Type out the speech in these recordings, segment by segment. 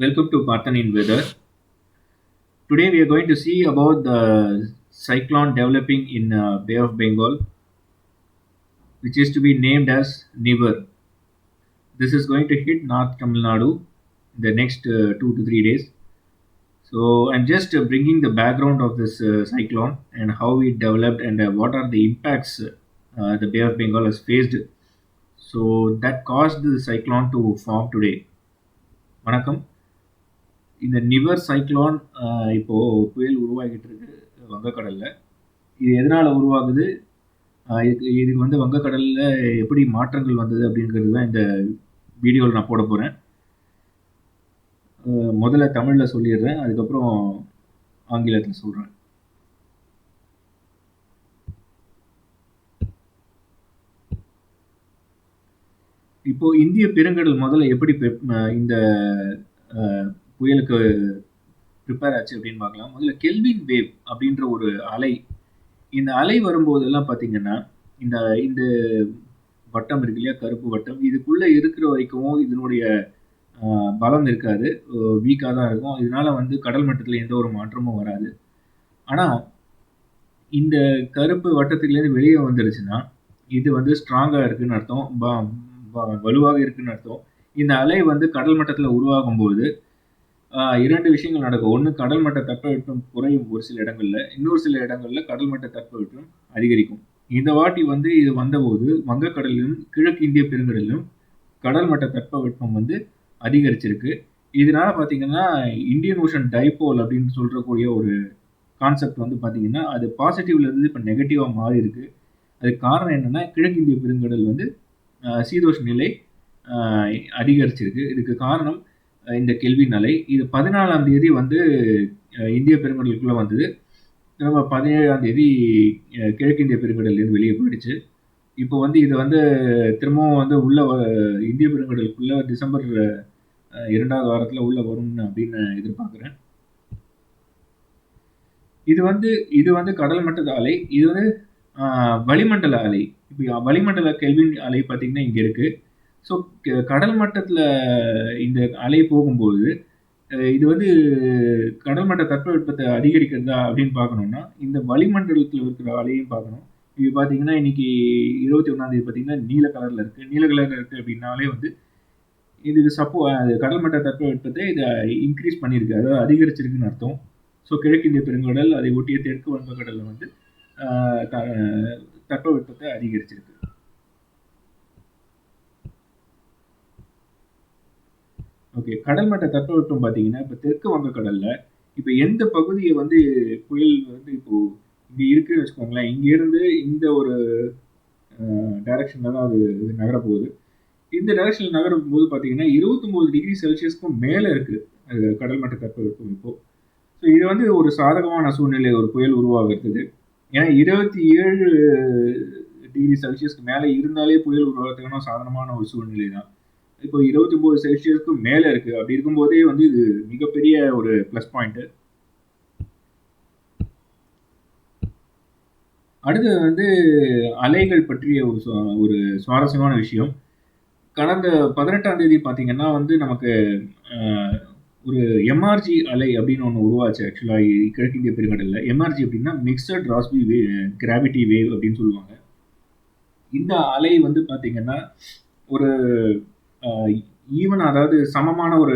Welcome to Parthan in Weather. Today we are going to see about the cyclone developing in Bay of Bengal, which is to be named as Niver. This is going to hit North Tamil Nadu in the next 2 to 3 days. So I'm just bringing the background of this cyclone and how it developed and what are the impacts the Bay of Bengal has faced. So that caused the cyclone to form today. வணக்கம். இந்த Nivar cyclone இப்போ புயல் உருவாகிட்டு இருக்கு வங்கக்கடல்ல. இது எதனால உருவாகுது? இதுக்கு வந்து வங்கக்கடல்ல எப்படி மாற்றங்கள் வந்தது அப்படிங்கிறது தான் இந்த வீடியோவில் நான் போட போறேன். முதல்ல தமிழ்ல சொல்லிடுறேன். அதுக்கப்புறம் ஆங்கிலத்துல சொல்றேன். இப்போ இந்திய பெருங்கடல் முதல்ல எப்படி இந்த புயலுக்கு ப்ரிப்பேர் ஆச்சு அப்படின்னு பார்க்கலாம். முதல்ல கெல்வின் வேவ் அப்படின்ற ஒரு அலை. இந்த அலை வரும்போதெல்லாம் பார்த்தீங்கன்னா, இந்த இந்த வட்டம் இருக்கு இல்லையா? கருப்பு வட்டம். இதுக்குள்ள இருக்கிற வரைக்கும் இதனுடைய பலம் இருக்காது. வீக்கா தான் இருக்கும். இதனால வந்து கடல் மட்டத்துல எந்த ஒரு மாற்றமும் வராது. ஆனா, இந்த கருப்பு வட்டத்துலேருந்து வெளியே வந்துருச்சுன்னா, இது வந்து ஸ்ட்ராங்கா இருக்குன்னு அர்த்தம். வலுவாக இருக்குன்னு அர்த்தம். இந்த அலை வந்து கடல் மட்டத்துல உருவாகும்போது 2 விஷயங்கள் நடக்கும். ஒண்ணு கடல் மட்ட தட்பவெப்பம் குறையும் ஒரு சில இடங்கள்ல. இன்னொரு சில இடங்கள்ல கடல் மட்ட தட்பவெப்பம் அதிகரிக்கும். இந்த வாட்டி வந்து இது வந்தபோது வங்கக்கடலிலும், கிழக்கு இந்திய பெருங்கடலிலும் கடல் மட்ட தட்பவெப்பம் வந்து அதிகரிச்சிருக்கு. இதனால பார்த்தீங்கன்னா, இந்தியன் ஓஷன் டைபோல் அப்படின்னு சொல்றக்கூடிய ஒரு கான்செப்ட் வந்து பார்த்தீங்கன்னா, அது பாசிட்டிவ்ல இருந்து இப்ப நெகட்டிவா மாறியிருக்கு. அதுக்கு காரணம் என்னன்னா, கிழக்கு இந்திய பெருங்கடல் வந்து சீதோஷ்ண நிலை அதிகரிச்சிருக்கு. இதுக்கு காரணம் இந்த கெல்வின் அலை. இது 14ஆம் தேதி வந்து இந்திய பெருங்கடலுக்குள்ள வந்தது. திரும்ப 17ஆம் தேதி கிழக்கிந்திய பெருங்கடல்லேருந்து வெளியே போயிடுச்சு. இப்போ வந்து இது வந்து திரும்பவும் வந்து உள்ள இந்திய பெருங்கடலுக்குள்ள டிசம்பர் 2வது வாரத்துல உள்ள வரும்னு அப்படின்னு எதிர்பார்க்குறேன். இது வந்து கடல் மட்டத்து அலை. இது வந்து வளிமண்டல அலை. இப்போ வளிமண்டல கெல்வின் அலை பார்த்தீங்கன்னா இங்க இருக்கு. ஸோ கடல் மட்டத்துல இந்த அலை போகும்போது இது வந்து கடல் மட்ட தட்பவெப்பத்தை அதிகரிக்கிறதா அப்படின்னு பார்க்கணும்னா, இந்த வளிமண்டலத்தில் இருக்கிற அலையும் பார்க்கணும். இது பார்த்தீங்கன்னா இன்னைக்கு 21ஆம் தேதி பார்த்தீங்கன்னா நீல கலர்ல இருக்கு. நீல கலர்ல இருக்கு அப்படின்னாலே வந்து இதுக்கு கடல் மட்ட தட்பவெப்பத்தை இது இன்க்ரீஸ் பண்ணியிருக்கு, அதாவது அதிகரிச்சிருக்குன்னு அர்த்தம். ஸோ கிழக்கிந்திய பெருங்கடல் அதை ஒட்டிய தெற்கு வங்கக்கடலில் வந்து தட்பவெப்பத்தை அதிகரிச்சிருக்கு. ஓகே, கடல் மட்ட தட்பவெப்பம் பார்த்தீங்கன்னா இப்போ தெற்கு வங்கக்கடல்ல இப்போ எந்த பகுதியை வந்து புயல் வந்து இப்போ இங்கே இருக்குன்னு வச்சுக்கோங்களேன். இங்கேருந்து இந்த ஒரு டைரக்ஷனில் தான் அது நகரப்போகுது. இந்த டைரக்ஷனில் நகரும் போது பார்த்தீங்கன்னா 29 டிகிரி செல்சியஸ்க்கும் மேலே இருக்குது கடல் மட்ட தட்பவெப்பம் இப்போ. ஸோ இது வந்து ஒரு சாதகமான சூழ்நிலை ஒரு புயல் உருவாகிறதுக்கு. ஏன்னா 27 டிகிரி செல்சியஸ்க்கு மேலே இருந்தாலே புயல் உருவாகிறதுக்கான சாதாரணமான ஒரு சூழ்நிலை தான். இப்போ 29 செல்சியஸ்க்கு மேலே இருக்குது. அப்படி இருக்கும்போதே வந்து இது மிகப்பெரிய ஒரு ப்ளஸ் பாயிண்ட்டு. அடுத்து வந்து அலைகள் பற்றிய ஒரு சுவாரஸ்யமான விஷயம். கடந்த 18ஆம் தேதி பார்த்தீங்கன்னா வந்து நமக்கு ஒரு எம்ஆர்ஜி அலை அப்படின்னு ஒன்று உருவாச்சு. ஆக்சுவலாக கிழக்கிந்திய பெருங்கடலில் எம்ஆர்ஜி அப்படின்னா மிக்சட் ராஸ்பி கிராவிட்டி வேவ் அப்படின்னு சொல்லுவாங்க. இந்த அலை வந்து பார்த்தீங்கன்னா ஒரு ஈவன், அதாவது சமமான ஒரு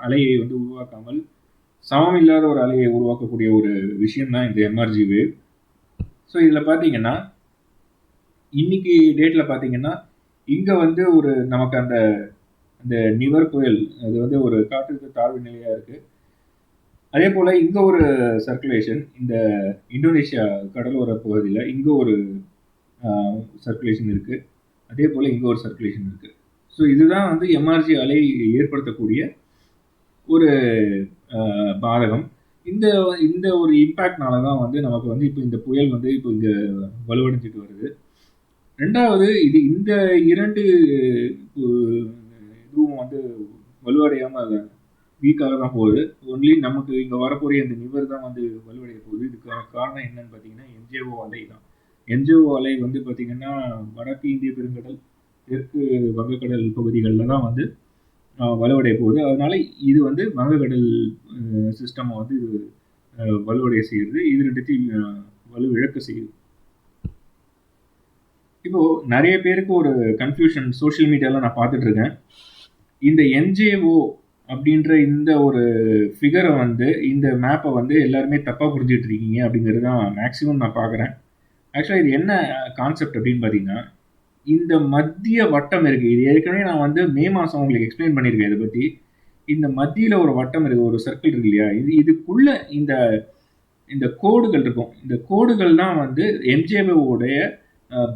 அலையை வந்து உருவாக்காமல் சமம் இல்லாத ஒரு அலையை உருவாக்கக்கூடிய ஒரு விஷயம் தான் இந்த எம்ஆர்ஜி வேவ். ஸோ இதில் பார்த்தீங்கன்னா இன்னைக்கு டேட்டில் பார்த்தீங்கன்னா இங்கே வந்து ஒரு நமக்கு அந்த நிவர் புயல் அது வந்து ஒரு காற்றழுத்த தாழ்வு நிலையாக இருக்குது. அதே போல் இங்கே ஒரு சர்க்குலேஷன், இந்த இந்தோனேஷியா கடலோர பகுதியில் இங்கே ஒரு சர்க்குலேஷன் இருக்குது. அதே போல் இங்கே ஒரு சர்க்குலேஷன் இருக்குது. ஸோ இதுதான் வந்து எம்ஆர்ஜி அலை ஏற்படுத்தக்கூடிய ஒரு பாதகம். இந்த இந்த ஒரு இம்பேக்ட்னால தான் வந்து நமக்கு வந்து இப்போ இந்த புயல் வந்து இப்போ இங்கே வலுவடைஞ்சிட்டு வருது. ரெண்டாவது, இது இந்த 2 இதுவும் வந்து வலுவடையாமல் வீக்காக தான் போகுது. ஒன்லி நமக்கு இங்கே வரக்கூடிய இந்த நிவர் தான் வந்து வலுவடைய போகுது. இதுக்கான காரணம் என்னன்னு பார்த்தீங்கன்னா என்ஜிஓ அலை தான். என்ஜிஓ அலை வந்து பார்த்தீங்கன்னா வடக்கு இந்திய பெருங்கடல், தெற்கு வங்கக்கடல் பகுதிகளில் தான் வந்து வலுவடைய போகுது. அதனால இது வந்து வங்கக்கடல் சிஸ்டம் வந்து இது வலுவடைய செய்யுது. இது 2த்தையும் வலுவிழக்க செய்யுது. இப்போ நிறைய பேருக்கு ஒரு கன்ஃபியூஷன் சோஷியல் மீடியால நான் பார்த்துட்டு இருக்கேன். இந்த என்ஜேஓ அப்படின்ற இந்த ஒரு ஃபிகரை வந்து இந்த மேப்பை வந்து எல்லாருமே தப்பாக புரிஞ்சுட்டு இருக்கீங்க அப்படிங்கிறது தான் மேக்ஸிமம் நான் பார்க்குறேன். ஆக்சுவலாக இது என்ன கான்செப்ட் அப்படின்னு பார்த்தீங்கன்னா, இந்த மத்திய வட்டம் இருக்குது. இது ஏற்கனவே நான் வந்து மே மாதம் உங்களுக்கு எக்ஸ்பிளைன் பண்ணியிருக்கேன் இதை பற்றி. இந்த மத்தியில் ஒரு வட்டம் இருக்குது, ஒரு சர்க்கிள் இருக்கு இல்லையா, இதுக்குள்ள இந்த இந்த கோடுகள் இருக்கும். இந்த கோடுகள் தான் வந்து எம்ஜேஓடைய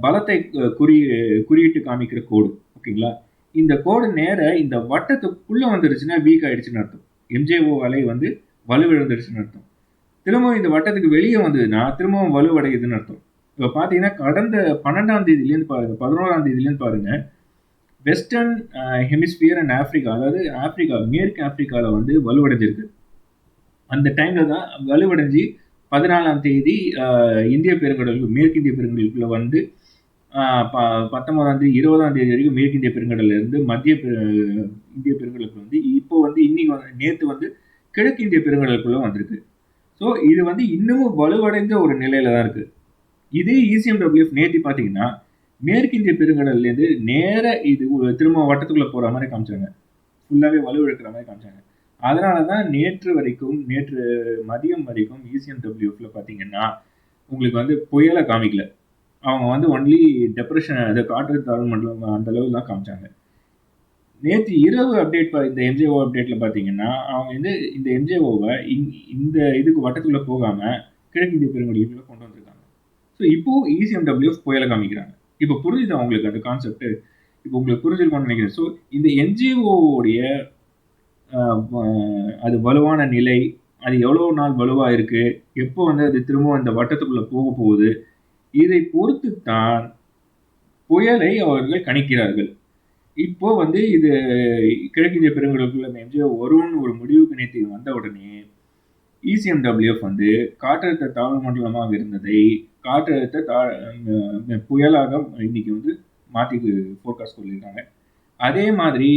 பலத்தை குறியிட்டு காமிக்கிற கோடு. ஓகேங்களா? இந்த கோடு நேர இந்த வட்டத்துக்குள்ள வந்துருச்சுன்னா வீக் ஆயிடுச்சுன்னு அர்த்தம். எம்ஜேஓ அலை வந்து வலுவிழந்துருச்சுன்னு அர்த்தம். திரும்பவும் இந்த வட்டத்துக்கு வெளியே வந்ததுன்னா திரும்பவும் வலுவடையுதுன்னு அர்த்தம். இப்போ பார்த்தீங்கன்னா கடந்த 12ஆம் தேதியிலேருந்து பாருங்க, 11ஆம் தேதியிலேருந்து பாருங்க, வெஸ்டர்ன் ஹெமிஸ்பியர் அண்ட் ஆப்பிரிக்கா, அதாவது ஆப்பிரிக்கா, மேற்கு ஆப்பிரிக்காவில் வந்து வலுவடைஞ்சிருக்கு. அந்த டைம்ல தான் வலுவடைஞ்சு 14ஆம் தேதி இந்திய பெருங்கடலுக்கு, மேற்கு இந்திய பெருங்கடலுக்குள்ள வந்து 19ஆம் தேதி 20ஆம் தேதி வரைக்கும் மேற்கு இந்திய பெருங்கடல்ல இருந்து மத்திய இந்திய பெருங்கடலுக்கு வந்து இப்போ வந்து இன்னைக்கு நேற்று வந்து கிழக்கு இந்திய பெருங்கடலுக்குள்ள வந்திருக்கு. ஸோ இது வந்து இன்னமும் வலுவடைந்த ஒரு நிலையில தான் இருக்கு. இதே ECMWF நேற்று பார்த்தீங்கன்னா மேற்கு இந்திய பெருங்கடல்லேருந்து நேர இது திரும்ப வட்டத்துக்குள்ள போற மாதிரி காமிச்சாங்க. ஃபுல்லாவே வலுவிழக்கிற மாதிரி காமிச்சாங்க. அதனால தான் நேற்று மதியம் வரைக்கும் ECMWFல பார்த்தீங்கன்னா உங்களுக்கு வந்து புயலை காமிக்கல. அவங்க வந்து ஒன்லி டெப்ரெஷன், அதை காற்றழுத்த தாழ்வு மண்டலம் அந்த அளவு தான் காமிச்சாங்க. நேற்று இரவு அப்டேட் இந்த எம்ஜேஓ அப்டேட்ல பார்த்தீங்கன்னா அவங்க வந்து இந்த எம்ஜேஓவை இந்த இதுக்கு வட்டத்துக்குள்ள போகாம கிழக்கு இந்திய பெருங்கடலுக்குள்ள கொண்டு வந்திருக்காங்க. ஸோ இப்போ ECMWF புயலை காமிக்கிறாங்க. இப்போ புரிஞ்சுது அவங்களுக்கு அந்த கான்செப்ட். இப்போ உங்களுக்கு புரிஞ்சிருக்கும்னு நினைக்கிறேன். ஸோ இந்த என்ஜிஓடைய அது வலுவான நிலை, அது எவ்வளோ நாள் வலுவாக இருக்கு, எப்போ வந்து அது திரும்ப அந்த வட்டத்துக்குள்ள போக போகுது, இதை பொறுத்து தான் புயலை அவர்கள் கணிக்கிறார்கள். இப்போ வந்து இது கிழக்கிந்திய பெருங்கடலுக்குள்ள இந்த எம்ஜிஓ வரும்னு ஒரு முடிவுக்கு நேற்று வந்த உடனே ECMWF வந்து காற்றழுத்த தாழ்வு மண்டலமாக இருந்ததை காற்றழுத்த புயலாக இன்னைக்கு வந்து மாற்றி ஃபோர்காஸ்ட் சொல்லியிருக்காங்க. அதே மாதிரி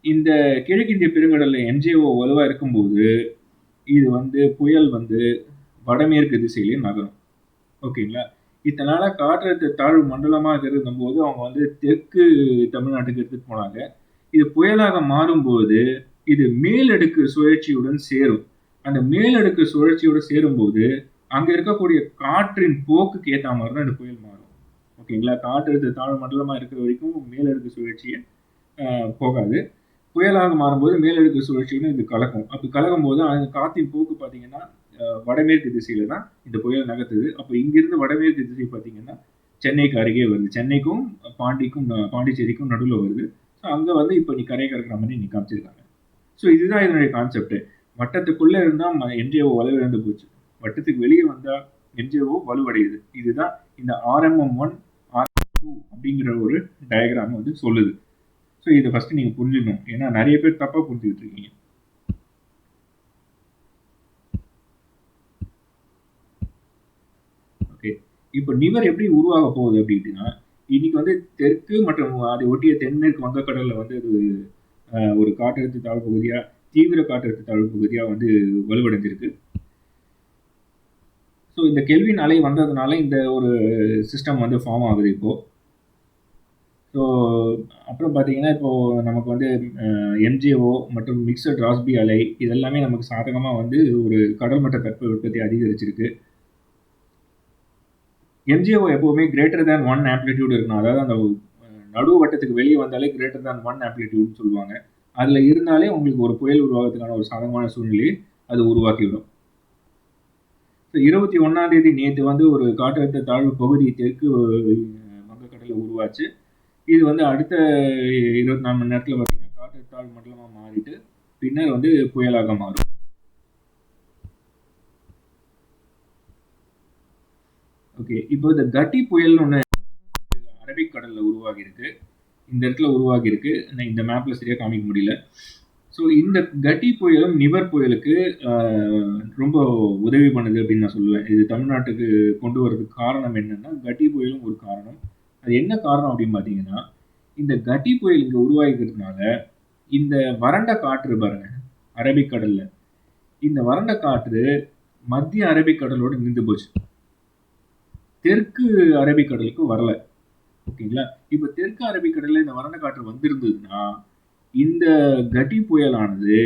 இந்த கிழக்கிந்திய பெருங்கடல்ல எம்ஜிஓ வலுவாக இருக்கும்போது இது வந்து புயல் வந்து வடமேற்கு திசையிலேயே நகரும். ஓகேங்களா? இதனால காற்றழுத்த தாழ்வு மண்டலமாக இருந்தபோது அவங்க வந்து தெற்கு தமிழ்நாட்டுக்கு எடுத்துட்டு போனாங்க. இது புயலாக மாறும்போது இது மேலடுக்கு சுழற்சியுடன் சேரும். அந்த மேலடுக்கு சுழற்சியோடு சேரும்போது அங்க இருக்கக்கூடிய காற்றின் போக்குக்கு ஏற்ற மாதிரி தான் இந்த புயல் மாறும். ஓகேங்களா? காற்றழுத்த தாழ்வு மண்டலமாக இருக்கிற வரைக்கும் மேலடுக்கு சுழற்சியை போகாது. புயலாக மாறும்போது மேலடுக்கு சுழற்சியுடன் இது கலக்கும். அப்படி கலக்கும் போது அந்த காற்றின் போக்கு பார்த்தீங்கன்னா வடமேற்கு திசையில தான் இந்த புயல் நகர்த்துது. அப்போ இங்கிருந்து வடமேற்கு திசை பார்த்தீங்கன்னா சென்னைக்கு அருகே வருது. சென்னைக்கும் பாண்டிச்சேரிக்கும் நடுவில் வருது. ஸோ அங்கே வந்து இப்போ நீ கரை கறக்கிற மாதிரி நீ காமிச்சிருக்காங்க. ஸோ இதுதான் இதனுடைய கான்செப்ட். வட்டத்துக்குள்ளே இருந்தால் எம்ஜிஓ வலுவிழந்து போச்சு, வட்டத்துக்கு வெளியே வந்தால் எம்ஜிஓ வலுவடையுது. இதுதான் இந்த RMM1 RMM2 அப்படிங்கிற ஒரு டயக்ராம் வந்து சொல்லுது. ஸோ இதை ஃபர்ஸ்ட் நீங்கள் புரிஞ்சுக்கணும். ஏன்னா நிறைய பேர் தப்பாக புரிஞ்சுக்கிட்டு இருக்கீங்க. ஓகே, இப்போ நிவர் எப்படி உருவாக போகுது அப்படின்னா, இன்னைக்கு வந்து தெற்கு மற்றும் அதை ஒட்டிய தென்மேற்கு வங்கக்கடலில் வந்து அது ஒரு காற்றழுத்த தாழ்வு பகுதியாக, தீவிர காற்றழுத்த தாழ்வு பகுதியாக வந்து வலுவடைஞ்சிருக்கு. ஸோ இந்த கெல்வின் அலை வந்ததுனால இந்த ஒரு சிஸ்டம் வந்து ஃபார்ம் ஆகுது இப்போது. ஸோ அப்புறம் பார்த்தீங்கன்னா இப்போது நமக்கு வந்து எம்ஜிஓ மற்றும் மிக்சட் ராஸ்பி அலை இதெல்லாமே நமக்கு சாதகமாக வந்து ஒரு கடல் மட்ட தட்பவெப்பத்தை அதிகரிச்சிருக்கு. எம்ஜிஓ எப்போவுமே கிரேட்டர் தேன் 1 ஆம்ப்ளிடியூட் இருக்கணும். அதாவது அந்த நடு வட்டத்துக்கு வெளியே வந்தாலே கிரேட்டர் தேன் 1 ஆம்ப்ளிடியூட்னு சொல்லுவாங்க. அதில் இருந்தாலே உங்களுக்கு ஒரு புயல் உருவாகிறதுக்கான ஒரு சாதகமான சூழ்நிலையை அது உருவாக்கிவிடும். ஸோ 21ஆம் தேதி நேற்று வந்து ஒரு காற்றழுத்த தாழ்வு பகுதி தெற்கு வங்கக்கடலில் உருவாச்சு. இது வந்து அடுத்த 24 மணி நேரத்தில் பார்த்தீங்கன்னா காற்றழுத்த தாழ்வு மண்டலமாக மாறிட்டு பின்னர் வந்து புயலாக மாறும். ஓகே, இப்போ இந்த கட்டி புயல்னு ஒன்று அரபிக்கடலில் உருவாகி இருக்கு. இந்த இடத்துல உருவாகி இருக்கு. இந்த மேப்பில் சரியாக காமிக்க முடியல. ஸோ இந்த கட்டி புயலும் நிவர் புயலுக்கு ரொம்ப உதவி பண்ணுது அப்படின்னு நான் சொல்லுவேன். இது தமிழ்நாட்டுக்கு கொண்டு வரதுக்கு காரணம் என்னன்னா, கட்டி புயலும் ஒரு காரணம். அது என்ன காரணம் அப்படின்னு பார்த்தீங்கன்னா, இந்த கட்டி புயல் இங்கே உருவாகிக்கிறதுனால இந்த வறண்ட காற்று பாருங்க அரபிக்கடல்ல, இந்த வறண்ட காற்று மத்திய அரபிக்கடலோட நின்று போச்சு. தெற்கு அரபிக்கடலுக்கு வரல. ஓகேங்களா? இப்ப தெற்கு அரபிக்கடல்ல இந்த வறண்ட காற்று வந்திருந்ததுன்னா, இந்த கடி புயலானது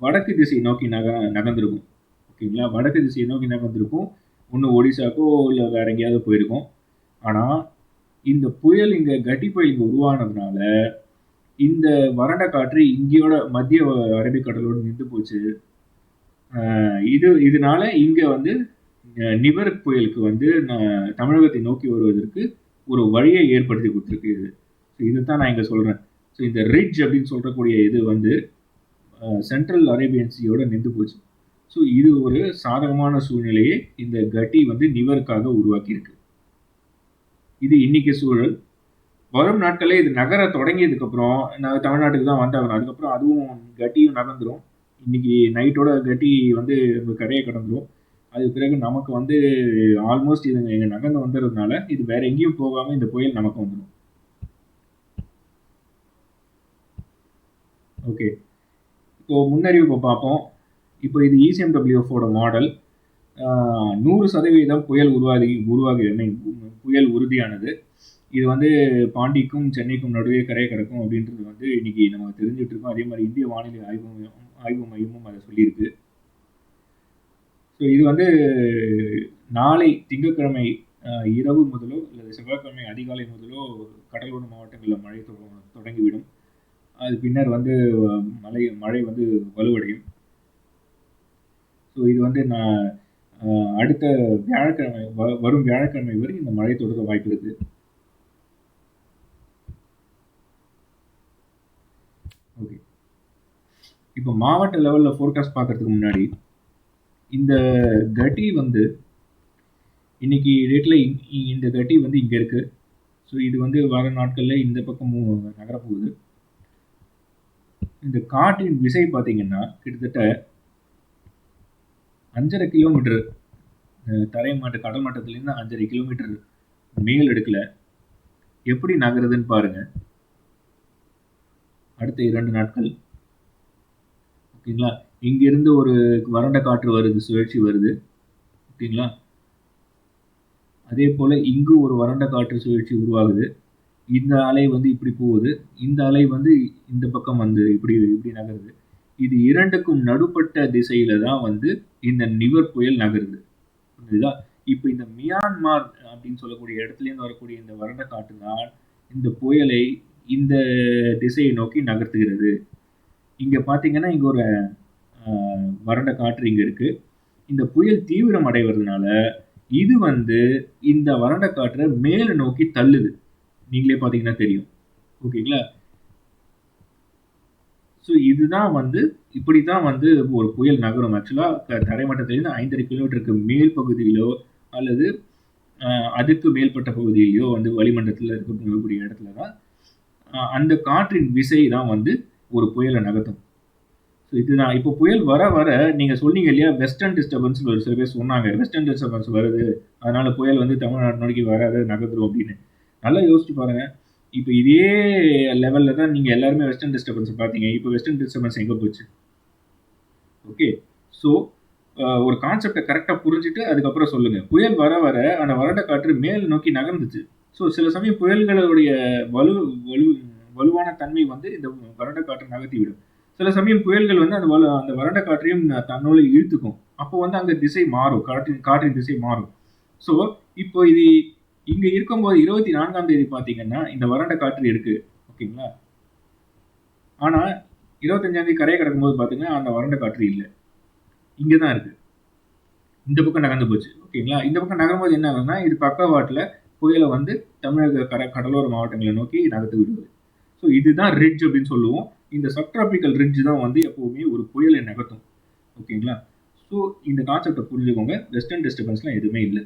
வடக்கு திசை நோக்கி நகர்ந்திருக்கும். ஓகேங்களா? வடக்கு திசையை நோக்கி நகர்ந்திருக்கும். ஒண்ணு ஒடிசாக்கோ இல்ல வேற எங்கேயாவது போயிருக்கும். ஆனா, இந்த புயல் கடி புயல் இங்க உருவானதுனால, இந்த வறண்ட காற்று இங்கேயோட மத்திய அரபிக்கடலோட நின்று போச்சு. இதனால இங்க வந்து நிவர் புயலுக்கு வந்து தமிழகத்தை நோக்கி வருவதற்கு ஒரு வழியை ஏற்படுத்தி கொடுத்துருக்கு இது. இதைத்தான் நான் இங்க சொல்றேன். ஸோ இந்த ரிட்ஜ் அப்படின்னு சொல்றக்கூடிய இது வந்து சென்ட்ரல் அரேபியன் சீயோட நின்று போச்சு. ஸோ இது ஒரு சாதகமான சூழ்நிலையை இந்த கட்டி வந்து நிவருக்காக உருவாக்கியிருக்கு. இது இன்னைக்கு சூழல். வரும் நாட்களில் இது நகர தொடங்கியதுக்கு அப்புறம் தமிழ்நாட்டுக்கு தான் வந்தாகணும். அதுக்கப்புறம் அதுவும் கட்டியும் நகர்ந்துடும். இன்னைக்கு நைட்டோட கட்டி வந்து கரையை கடந்துடும். அது பிறகு நமக்கு வந்து ஆல்மோஸ்ட் இது எங்க நகர்ந்து வந்துடுறதுனால இது வேற எங்கேயும் போகாம இந்த புயல் நமக்கு வந்துடும். ஓகே, இப்போ முன்னறிவிப்பை பார்ப்போம். இப்போ இது ECMWF-ஓட மாடல். 100% புயல் புயல் உறுதியானது. இது வந்து பாண்டிக்கும் சென்னைக்கும் நடுவே கரையை கிடக்கும் அப்படின்றது வந்து இன்னைக்கு நமக்கு தெரிஞ்சுட்டு இருக்கோம். அதே மாதிரி இந்திய வானிலை ஆய்வு மையமும் அதை சொல்லியிருக்கு. ஸோ இது வந்து நாளை திங்கட்கிழமை இரவு முதலோ அல்லது செவ்வாய்க்கிழமை அதிகாலை முதலோ கடலோர மாவட்டங்களில் மழை தொடங்கிவிடும். அது பின்னர் வந்து மழை வந்து வலுவடையும். ஸோ இது வந்து நான் அடுத்த வியாழக்கிழமை வரும் வியாழக்கிழமை வரை இந்த மழை தொடர வாய்ப்பு இருக்கு. ஓகே, இப்போ மாவட்ட லெவலில் ஃபோர்காஸ்ட் பார்க்கறதுக்கு முன்னாடி இந்த கட்டி வந்து இன்னைக்கு டேட்டில் இந்த கட்டி வந்து இங்கே இருக்கு. ஸோ இது வந்து வர நாட்களில் இந்த பக்கமும் நகரப்போகுது. இந்த காற்றின் விசை பார்த்தீங்கன்னா கிட்டத்தட்ட 5.5 கிலோமீட்டர் கடல் மட்டத்திலேருந்து 5.5 கிலோமீட்டர் மேல் எடுக்கல எப்படி நகருதுன்னு பாருங்க. அடுத்த 2 நாட்கள் ஓகேங்களா, இங்கிருந்து ஒரு வறண்ட காற்று வருது, சுழற்சி வருது. ஓகேங்களா, அதே போல இங்கு ஒரு வறண்ட காற்று சுழற்சி உருவாகுது. இந்த அலை வந்து இப்படி போகுது, இந்த அலை வந்து இந்த பக்கம் வந்து இப்படி நகருது. இது இரண்டுக்கும் நடுப்பட்ட திசையில தான் வந்து இந்த நிவர் புயல் நகருது. புரியுதா? இப்போ இந்த மியான்மார் அப்படின்னு சொல்லக்கூடிய இடத்துல இருந்து வரக்கூடிய இந்த வறண்ட காற்று தான் இந்த புயலை இந்த திசையை நோக்கி நகர்த்துகிறது. இங்க பாத்தீங்கன்னா இங்க ஒரு வறண்ட காற்று இங்க இருக்கு. இந்த புயல் தீவிரம் அடைவதனால இது வந்து இந்த வறண்ட காற்றை மேல நோக்கி தள்ளுது. நீங்களே பாத்தீங்கன்னா தெரியும். ஓகேங்களா? ஸோ இதுதான் வந்து இப்படித்தான் வந்து ஒரு புயல் நகரும். ஆக்சுவலா தரைமட்டத்திலிருந்து 5.5 கிலோமீட்டருக்கு மேல் பகுதியிலோ அல்லது அதுக்கு மேல்பட்ட பகுதியிலோ வந்து வளிமண்டலத்தில் இருக்கக்கூடிய இடத்துல தான் அந்த காற்றின் விசை தான் வந்து ஒரு புயலை நகர்த்தும். ஸோ இதுதான் இப்போ புயல் வர வர நீங்க சொன்னீங்க இல்லையா, வெஸ்டர்ன் டிஸ்டர்பன்ஸ் ஒரு சில பேர் சொன்னாங்க, வெஸ்டர்ன் டிஸ்டர்பன்ஸ் வருது அதனால புயல் வந்து தமிழ்நாடு நோக்கி வராது நகர்ந்துரும் அப்படின்னு. நல்லா யோசிச்சு பாருங்க. இப்போ இதே லெவலில் தான் நீங்கள் எல்லாருமே வெஸ்டர்ன் டிஸ்டர்பன்ஸ் பார்த்தீங்க. இப்போ வெஸ்டர்ன் டிஸ்டர்பன்ஸ் எங்கே போச்சு? ஓகே, ஸோ ஒரு கான்செப்டை கரெக்டாக புரிஞ்சுட்டு அதுக்கப்புறம் சொல்லுங்கள். புயல் வர வர அந்த வறண்ட காற்று மேல் நோக்கி நகர்ந்துச்சு. ஸோ சில சமயம் புயல்களுடைய வலுவான தன்மை வந்து இந்த வறண்ட காற்றை நகர்த்தி விடும். சில சமயம் புயல்கள் வந்து அந்த வறண்ட காற்றையும் தன்னோடு இழுத்துக்கும். அப்போ வந்து அங்கே திசை மாறும், காற்றின் திசை மாறும். ஸோ இப்போ இது இங்க இருக்கும்போது 24ஆம் தேதி பாத்தீங்கன்னா இந்த வறண்ட காற்று இருக்கு. ஓகேங்களா, ஆனா 25ஆம் தேதி கரையை கடக்கும்போது பாத்தீங்கன்னா அந்த வறண்ட காற்று இல்லை, இங்கதான் இருக்கு. இந்த பக்கம் நகர்ந்து போச்சு. ஓகேங்களா, இந்த பக்கம் நகரும்போது என்ன ஆகுதுன்னா இது பக்கவாட்டுல புயலை வந்து தமிழக கடலோர மாவட்டங்களை நோக்கி நகர்த்து விடுவது. ஸோ இதுதான் ரிட்ஜ் அப்படின்னு சொல்லுவோம். இந்த சப்ட்ராபிக்கல் ரிட்ஜ் தான் வந்து எப்பவுமே ஒரு புயலை நகர்த்தும். ஓகேங்களா, ஸோ இந்த கான்செப்டை புரிஞ்சுக்கோங்க. வெஸ்டர்ன் டிஸ்டர்பன்ஸ்லாம் எதுவுமே இல்லை.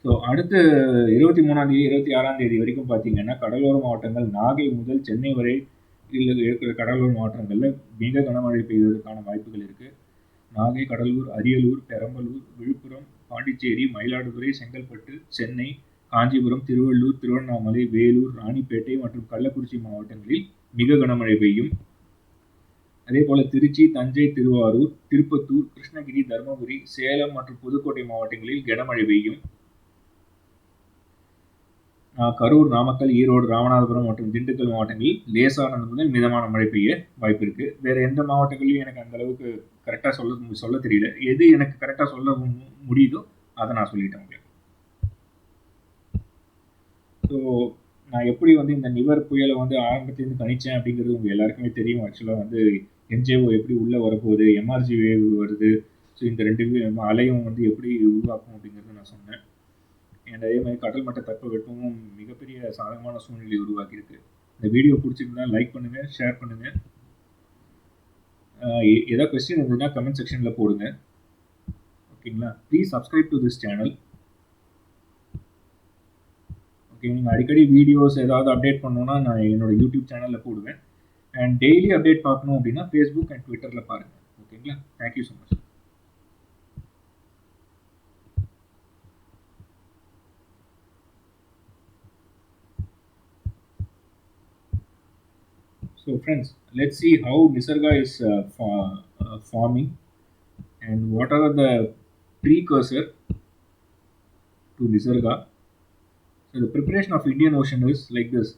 ஸோ அடுத்து 23ஆம் தேதி 26ஆம் தேதி வரைக்கும் பார்த்தீங்கன்னா கடலோர மாவட்டங்கள் நாகை முதல் சென்னை வரை இருக்கிற கடலோர மாவட்டங்களில் மிக கனமழை பெய்வதற்கான வாய்ப்புகள் இருக்குது. நாகை, கடலூர், அரியலூர், பெரம்பலூர், விழுப்புரம், பாண்டிச்சேரி, மயிலாடுதுறை, செங்கல்பட்டு, சென்னை, காஞ்சிபுரம், திருவள்ளூர், திருவண்ணாமலை, வேலூர், ராணிப்பேட்டை மற்றும் கள்ளக்குறிச்சி மாவட்டங்களில் மிக கனமழை பெய்யும். அதேபோல திருச்சி, தஞ்சை, திருவாரூர், திருப்பத்தூர், கிருஷ்ணகிரி, தருமபுரி, சேலம் மற்றும் புதுக்கோட்டை மாவட்டங்களில் கனமழை பெய்யும். கரூர், நாமக்கல், ஈரோடு, ராமநாதபுரம் மற்றும் திண்டுக்கல் மாவட்டங்களில் லேசானது முதல் மிதமான மழை பெய்ய வாய்ப்பு இருக்கு. வேற எந்த மாவட்டங்களையும் எனக்கு அந்த அளவுக்கு கரெக்டா சொல்ல தெரியல. எது எனக்கு கரெக்டா சொல்ல முடியுதோ அதை நான் சொல்லிட்டேன் உங்களுக்கு. ஸோ நான் எப்படி வந்து இந்த நிவர் புயலை வந்து ஆரம்பத்திலேருந்து கணிச்சேன் அப்படிங்கிறது உங்க எல்லாருக்குமே தெரியும். ஆக்சுவலா வந்து என்ஜேஓ எப்படி உள்ள வரப்போகுது, எம்ஆர்ஜி வேவ் வருது, ஸோ இந்த ரெண்டு அலையும் வந்து எப்படி உருவாக்கும் அப்படிங்கிறத நான் சொன்னேன். அண்ட் அதே மாதிரி கடல் மட்ட தட்பவெப்பமும் மிகப்பெரிய சாதகமான சூழ்நிலை உருவாக்கியிருக்கு. இந்த வீடியோ பிடிச்சிருந்தா லைக் பண்ணுங்க, ஷேர் பண்ணுங்க. ஏதாவது கொஸ்டின் இருந்ததுன்னா கமெண்ட் செக்ஷனில் போடுங்க. ஓகேங்களா? Please subscribe to this channel. Okay, நீங்கள் அடிக்கடி வீடியோஸ் ஏதாவது அப்டேட் பண்ணணுன்னா நான் என்னோட யூடியூப் சேனலில் போடுவேன். அண்ட் டெய்லி அப்டேட் பார்க்கணும் அப்படின்னா ஃபேஸ்புக் அண்ட் ட்விட்டரில் பாருங்கள். ஓகேங்களா? Thank you so much. So friends, let's see how Nisarga is forming and what are the precursor to Nisarga. So the preparation of Indian Ocean is like this.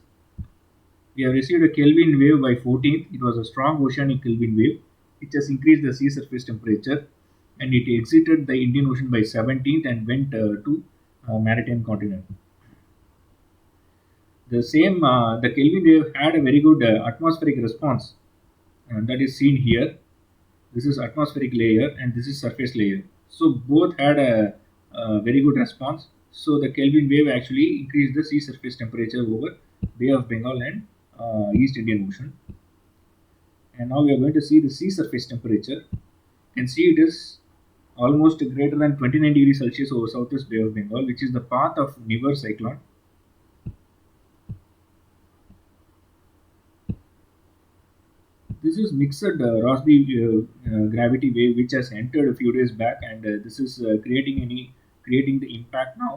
We have received a Kelvin wave by 14th. It was a strong oceanic Kelvin wave. It has increased the sea surface temperature and it exited the Indian Ocean by 17th and went to maritime continent. The Kelvin wave had a very good atmospheric response, and that is seen here. This is atmospheric layer and this is surface layer. So both had a very good response. So the Kelvin wave actually increased the sea surface temperature over Bay of Bengal and East Indian Ocean. And now we are going to see the sea surface temperature. You can see it is almost greater than 29 degrees Celsius over Southwest Bay of Bengal, which is the path of Nivar cyclone. This is mixed Rossby gravity wave which has entered a few days back, and this is creating the impact now,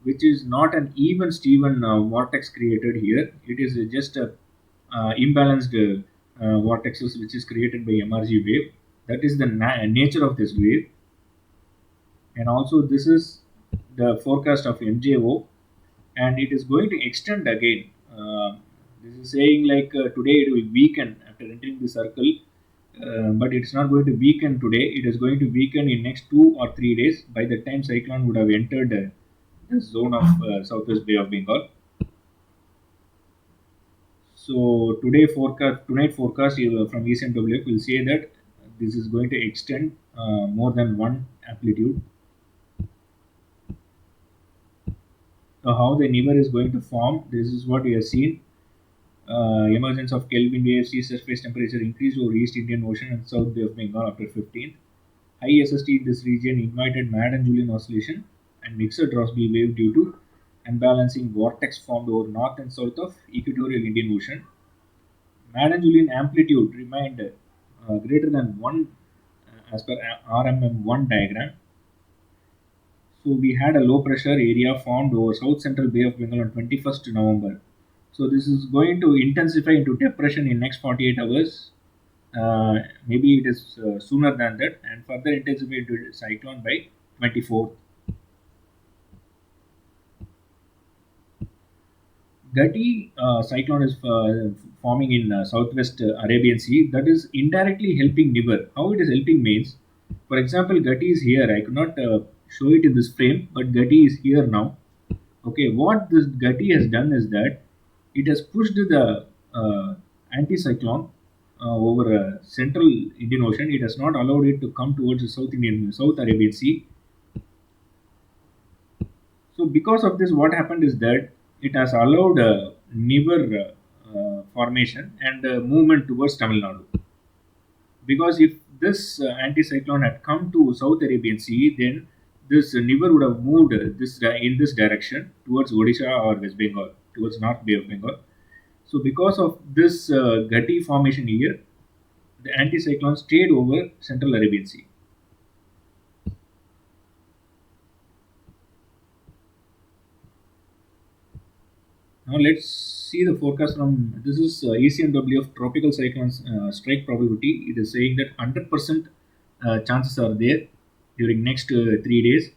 which is not an even Steven vortex created here. It is just a imbalanced vortexes which is created by MRG wave. That is the nature of this wave. And also this is the forecast of MJO, and it is going to extend again. This is saying like today it will weaken after entering the circle, but it's not going to weaken today. It is going to weaken in next 2 or 3 days. By the time cyclone would have entered the zone of Southwest Bay of Bengal. So tonight forecast from ECMWF will say that this is going to extend more than one amplitude. So how the Nivar is going to form, this is what we have seen. Emergence of Kelvin wave, sea surface temperature increase over East Indian Ocean and South Bay of Bengal after 15th. High SST in this region invited Madden-Julian oscillation and mixed Rossby wave due to unbalancing vortex formed over north and south of equatorial Indian Ocean. Madden-Julian amplitude remained greater than 1 as per RMM1 diagram. So we had a low pressure area formed over South Central Bay of Bengal on 21st November. So this is going to intensify into depression in next 48 hours. Maybe it is sooner than that, and further intensify into cyclone by 24th. Gati cyclone is forming in southwest Arabian Sea. That is indirectly helping Nivar. How it is helping means, for example, Gati is here. I could not show it in this frame, but Gati is here now. Okay, what this Gati has done is that it has pushed the anticyclone over central Indian Ocean. It has not allowed it to come towards the South Arabian Sea. So because of this, what happened is that it has allowed Nivar formation and movement towards Tamil Nadu. Because if this anticyclone had come to South Arabian Sea, then this Nivar would have moved in this direction towards Odisha or West Bengal, towards North Bay of Bengal. So because of this Gati formation here, the anticyclone stayed over Central Arabian Sea. Now let's see the forecast from this is ECMW of tropical cyclones strike probability. It is saying that 100% chances are there during next 3 days,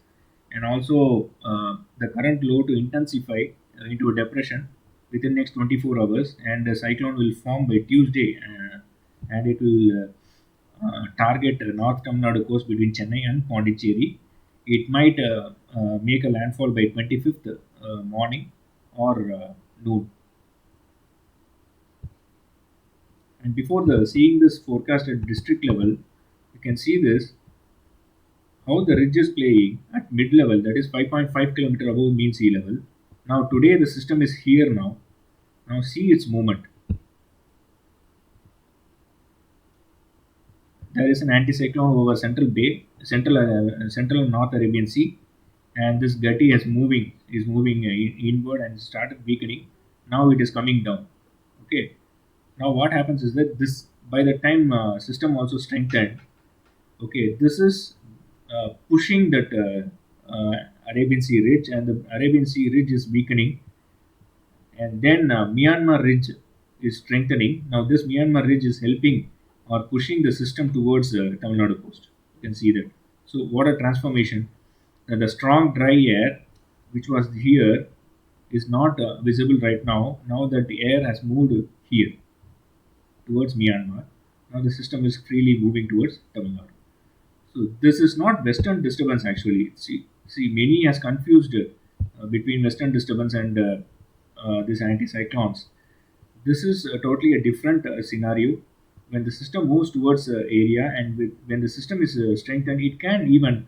and also the current low to intensify into a depression within next 24 hours, and the cyclone will form by Tuesday, and it will target North Tamil Nadu coast between Chennai and Pondicherry. It might make a landfall by 25th morning or noon. And before the seeing this forecast at district level, you can see this how the ridge is playing at mid level, that is 5.5 kilometer above mean sea level. Now today the system is here now. Now see its movement. There is an anticyclone over central and North Arabian Sea, and this Gati is moving inward and started weakening. Now it is coming down. Okay. Now what happens is that this by the time system also strengthened. Okay, this is pushing that Arabian Sea ridge, and the Arabian Sea ridge is weakening, and then Myanmar ridge is strengthening. Now this Myanmar ridge is helping or pushing the system towards Tamil Nadu coast. You can see that. So what a transformation! The strong dry air, which was here, is not visible right now. Now that the air has moved here towards Myanmar, now the system is freely moving towards Tamil Nadu. So this is not Western disturbance actually. See, many has confused between Western disturbance and these anticyclones. This is totally a different scenario. When the system moves towards area, and when the system is strengthened, it can even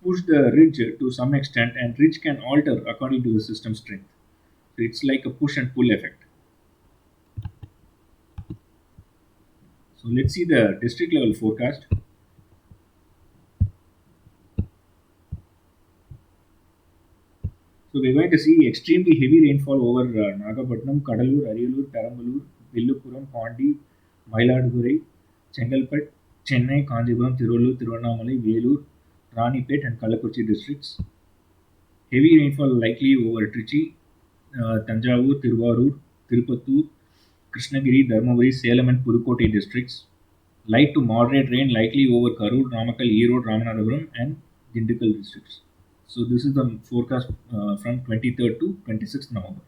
push the ridge to some extent, and ridge can alter according to the system strength. So it's like a push and pull effect. So let's see the district level forecast. So we're going to see extremely heavy rainfall over Nagapattinam, Kadalur, Ariyalur, Perambalur, Villupuram, Pondi, Mailaduguri, Chengalpet, Chennai, Kanjipuram, Tirulur, Tiruvannamalai, Velur, Ranipet, and Kallakurichi districts. Heavy rainfall likely over Trichy, Tanjavur, Tiruvarur, Tirupattur, Krishnagiri, Dharmaburi, Salem, and Pudukkottai districts. Light to moderate rain likely over Karur, Namakkal, Erode, Ramanathapuram, and Dindigul districts. So this is the forecast from 23rd to 26th November.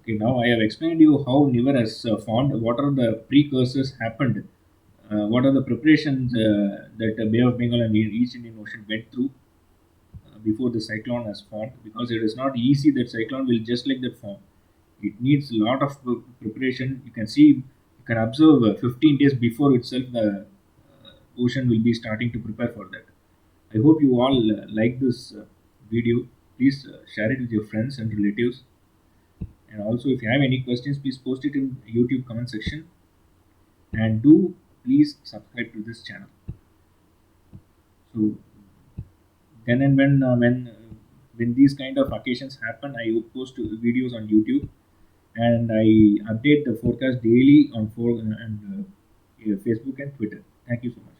Okay, now I have explained you how Niver has formed, what are the precursors happened, what are the preparations that Bay of Bengal and East Indian Ocean went through before the cyclone has formed, because it is not easy that cyclone will just like that form. It needs a lot of preparation. You can see, you can observe 15 days before itself the ocean will be starting to prepare for that. I hope you all like this video. Please share it with your friends and relatives. And also, if you have any questions, please post it in YouTube comment section. And do please subscribe to this channel. So then and when these kind of occasions happen, I post videos on YouTube, and I update the forecast daily on Facebook and Twitter. Thank you so much.